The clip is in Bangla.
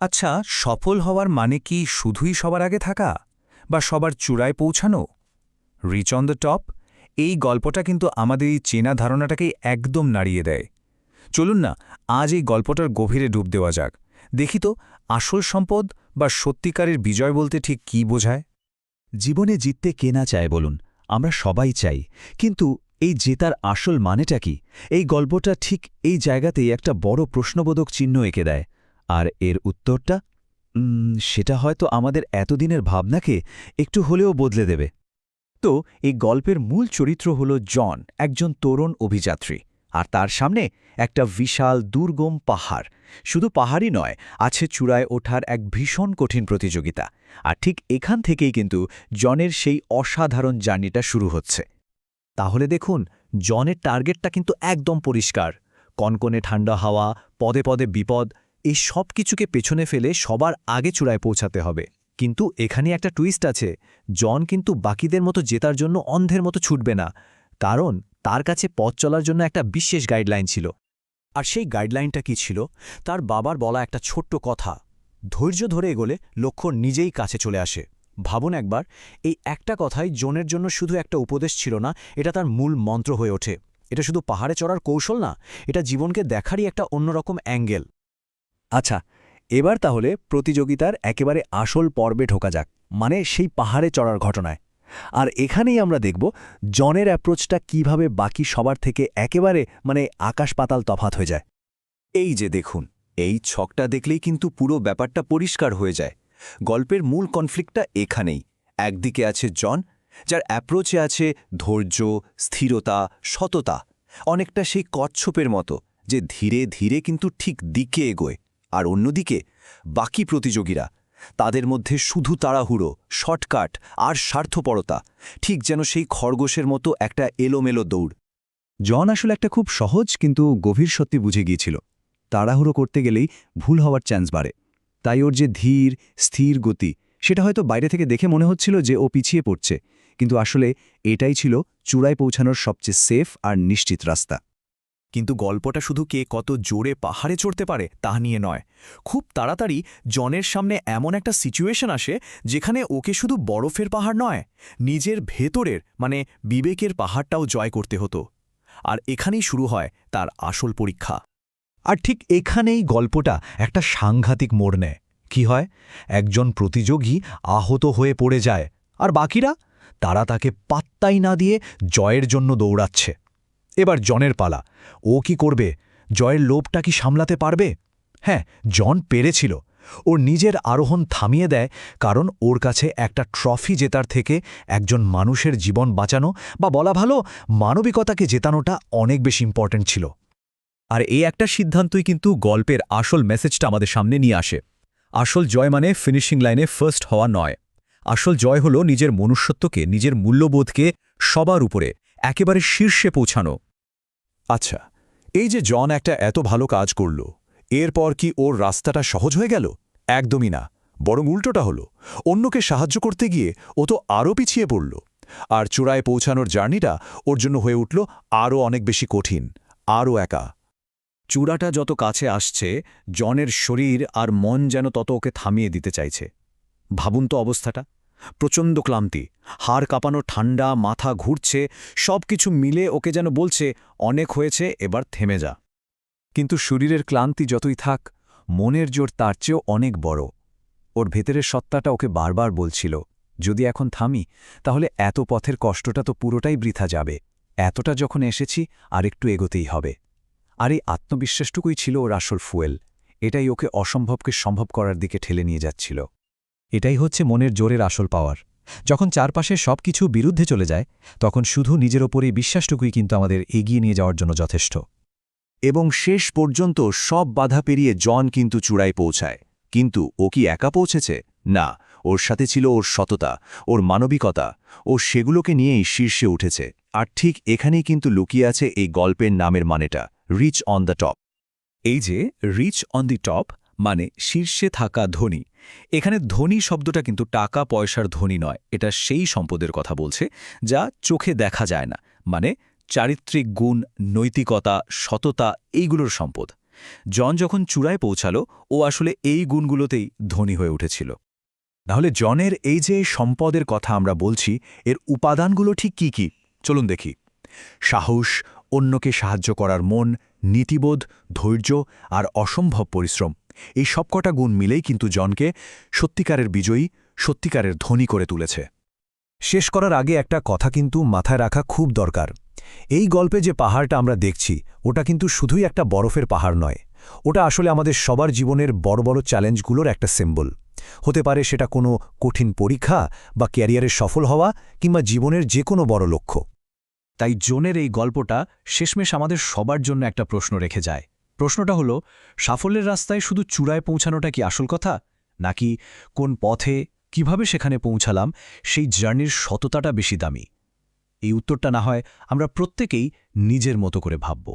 আচ্ছা, সফল হওয়ার মানে কি শুধুই সবার আগে থাকা বা সবার চূড়ায় পৌঁছানো? রিচ অন দ্য টপ এই গল্পটা কিন্তু আমাদের এই চেনা ধারণাটাকেই একদম নাড়িয়ে দেয়। চলুন না, আজ এই গল্পটার গভীরে ডুব দেওয়া যাক। দেখি তো, আসল সম্পদ বা সত্যিকারের বিজয় বলতে ঠিক কী বোঝায়। জীবনে জিততে কে না চায় বলুন, আমরা সবাই চাই। কিন্তু এই জেতার আসল মানেটা কি? এই গল্পটা ঠিক এই জায়গাতেই একটা বড় প্রশ্নবোধক চিহ্ন এঁকে দেয়। আর এর উত্তরটা সেটা হয়তো আমাদের এতদিনের ভাবনাকে একটু হলেও বদলে দেবে। তো এই গল্পের মূল চরিত্র হল জন, একজন তরুণ অভিযাত্রী। আর তার সামনে একটা বিশাল দুর্গম পাহাড়। শুধু পাহাড়ই নয়, আছে চূড়ায় ওঠার এক ভীষণ কঠিন প্রতিযোগিতা। আর ঠিক এখান থেকেই কিন্তু জনের সেই অসাধারণ জার্নিটা শুরু হচ্ছে। তাহলে দেখুন, জনের টার্গেটটা কিন্তু একদম পরিষ্কার। কনকনে ঠান্ডা হাওয়া, পদে পদে বিপদ, এই সব কিছুকে পেছনে ফেলে সবার আগে চূড়ায় পৌঁছাতে হবে। কিন্তু এখানে একটা টুইস্ট আছে। জন কিন্তু বাকিদের মতো জেতার জন্য অন্ধের মতো ছুটবে না, কারণ তার কাছে পথ চলার জন্য একটা বিশেষ গাইডলাইন ছিল। আর সেই গাইডলাইনটা কি ছিল? তার বাবার বলা একটা ছোট্ট কথা, ধৈর্য ধরে এগোলে লক্ষ্য নিজেই কাছে চলে আসে। ভাবুন একবার, এই একটা কথাই জনের জন্য শুধু একটা উপদেশ ছিল না, এটা তার মূল মন্ত্র হয়ে ওঠে। এটা শুধু পাহাড়ে চড়ার কৌশল না, এটা জীবনকে দেখারই একটা অন্যরকম অ্যাঙ্গেল। আচ্ছা, এবার তাহলে প্রতিযোগিতার একেবারে আসল পর্বে ঢোকা যাক, মানে সেই পাহাড়ে চড়ার ঘটনায়। আর এখানেই আমরা দেখব জনের অ্যাপ্রোচটা কিভাবে বাকি সবার থেকে একেবারে আকাশ পাতাল তফাৎ হয়ে যায়। এই যে দেখুন, এই ছকটা দেখলেই কিন্তু পুরো ব্যাপারটা পরিষ্কার হয়ে যায়। গল্পের মূল কনফ্লিক্টটা এখানেই। একদিকে আছে জন, যার অ্যাপ্রোচে আছে ধৈর্য, স্থিরতা, সততা, অনেকটা সেই কচ্ছপের মতো যে ধীরে ধীরে কিন্তু ঠিক দিকে এগোয়। আর অন্যদিকে বাকি প্রতিযোগীরা, তাদের মধ্যে শুধু তাড়াহুড়ো, শর্টকাট আর স্বার্থপরতা, ঠিক যেন সেই খরগোশের মতো একটা এলোমেলো দৌড়। জন আসলে একটা খুব সহজ কিন্তু গভীর সত্যি বুঝে গিয়েছিল। তাড়াহুড়ো করতে গেলেই ভুল হওয়ার চান্স বাড়ে। তাই ওর যে ধীর, স্থির গতি, সেটা হয়তো বাইরে থেকে দেখে মনে হচ্ছিল যে ও পিছিয়ে পড়ছে, কিন্তু আসলে এটাই ছিল চূড়ায় পৌঁছানোর সবচেয়ে সেফ আর নিশ্চিত রাস্তা। কিন্তু গল্পটা শুধু কে কত জোরে পাহাড়ে চড়তে পারে তা নিয়ে নয়। খুব তাড়াতাড়ি জনের সামনে এমন একটা সিচুয়েশন আসে যেখানে ওকে শুধু বরফের পাহাড় নয়, নিজের ভেতরের বিবেকের পাহাড়টাও জয় করতে হতো। আর এখানেই শুরু হয় তার আসল পরীক্ষা। আর ঠিক এখানেই গল্পটা একটা সাংঘাতিক মোড় নেয়। কি হয়? একজন প্রতিযোগী আহত হয়ে পড়ে যায়, আর বাকিরা তারা তাকে পাত্তাই না দিয়ে জয়ের জন্য দৌড়াচ্ছে। এবার জনের পালা। ও কি করবে? জয়ের লোভটা কি সামলাতে পারবে? হ্যাঁ, জন পেরেছিল। ওর নিজের আরোহণ থামিয়ে দেয়, কারণ ওর কাছে একটা ট্রফি জেতার থেকে একজন মানুষের জীবন বাঁচানো, বা বলা ভালো, মানবিকতাকে জেতানোটা অনেক বেশি ইম্পর্ট্যান্ট ছিল। আর এই একটা সিদ্ধান্তই কিন্তু গল্পের আসল মেসেজটা আমাদের সামনে নিয়ে আসে। আসল জয় মানে ফিনিশিং লাইনে ফার্স্ট হওয়া নয়। আসল জয় হলো নিজের মনুষ্যত্বকে, নিজের মূল্যবোধকে সবার উপরে, একেবারে শীর্ষে পৌঁছানো। আচ্ছা, এই যে জন একটা এত ভালো কাজ করল, এরপর কি ওর রাস্তাটা সহজ হয়ে গেল? একদমই না, বরং উল্টোটা হলো। অন্যকে সাহায্য করতে গিয়ে ও তো আরও পিছিয়ে পড়ল। আর চূড়ায় পৌঁছানোর জার্নিটা ওর জন্য হয়ে উঠল আরও অনেক বেশি কঠিন, আরও একা। চূড়াটা যত কাছে আসছে, জনের শরীর আর মন যেন তত ওকে থামিয়ে দিতে চাইছে। ভাবুন তো অবস্থাটা, প্রচণ্ড ক্লান্তি, হাড় কাঁপানো ঠান্ডা, মাথা ঘুরছে, সব কিছু মিলে ওকে যেন বলছে অনেক হয়েছে, এবার থেমে যা। কিন্তু শরীরের ক্লান্তি যতই থাক, মনের জোর তার চেয়েও অনেক বড়। ওর ভেতরের সত্তাটা ওকে বারবার বলছিল, যদি এখন থামি তাহলে এত পথের কষ্টটা তো পুরোটাই বৃথা যাবে। এতটা যখন এসেছি, আর একটু এগোতেই হবে। আর এই আত্মবিশ্বাসটুকুই ছিল ওর আসল ফুয়েল। এটাই ওকে অসম্ভবকে সম্ভব করার দিকে ঠেলে নিয়ে যাচ্ছিল। এটাই হচ্ছে মনের জোরের আসল পাওয়ার। যখন চারপাশে সব কিছু বিরুদ্ধে চলে যায়, তখন শুধু নিজের ওপরেই বিশ্বাসটুকুই কিন্তু আমাদের এগিয়ে নিয়ে যাওয়ার জন্য যথেষ্ট। এবং শেষ পর্যন্ত সব বাধা পেরিয়ে জন কিন্তু চূড়ায় পৌঁছায়। কিন্তু ও কি একা পৌঁছেছে? না, ওর সাথে ছিল ওর সততা, ওর মানবিকতা। ও সেগুলোকে নিয়েই শীর্ষে উঠেছে। আর ঠিক এখানেই কিন্তু লুকিয়ে আছে এই গল্পের নামের মানেটা, রিচ অন দ্য টপ। এই যে রিচ অন দি টপ মানে শীর্ষে থাকা ধনী। এখানে ধনী শব্দটা কিন্তু টাকা পয়সার ধনী নয়, এটা সেই সম্পদের কথা বলছে যা চোখে দেখা যায় না, মানে চারিত্রিক গুণ, নৈতিকতা, সততা, এইগুলোর সম্পদ। জন যখন চূড়ায় পৌঁছালো ও আসলে এই গুণগুলোতেই ধনী হয়ে উঠেছিল। তাহলে জনের এই যে সম্পদের কথা আমরা বলছি এর উপাদানগুলো ঠিক কি কি চলুন দেখি। সাহস, অন্যকে সাহায্য করার মন, নীতিবোধ, ধৈর্য আর অসম্ভব পরিশ্রম, এই সবকটা গুণ মিলেই কিন্তু জনকে সত্যিকারের বিজয়ী, সত্যিকারের ধনী করে তুলেছে। শেষ করার আগে একটা কথা কিন্তু মাথায় রাখা খুব দরকার। এই গল্পে যে পাহাড়টা আমরা দেখছি ওটা কিন্তু শুধুই একটা বরফের পাহাড় নয়, ওটা আসলে আমাদের সবার জীবনের বড় বড় চ্যালেঞ্জগুলোর একটা সিম্বল। হতে পারে সেটা কোনো কঠিন পরীক্ষা বা ক্যারিয়ারে সফল হওয়া কিংবা জীবনের যে কোনো বড় লক্ষ্য। তাই জনের এই গল্পটা শেষমেশ আমাদের সবার জন্য একটা প্রশ্ন রেখে যায়। প্রশ্নটা হলো, সাফল্যের রাস্তায় শুধু চূড়ায় পৌঁছানোটা কি আসল কথা, নাকি কোন পথে, কিভাবে সেখানে পৌঁছালাম সেই জার্নির সততাটা বেশি দামি? এই উত্তরটা না হয় আমরা প্রত্যেকেই নিজের মতো করে ভাবব।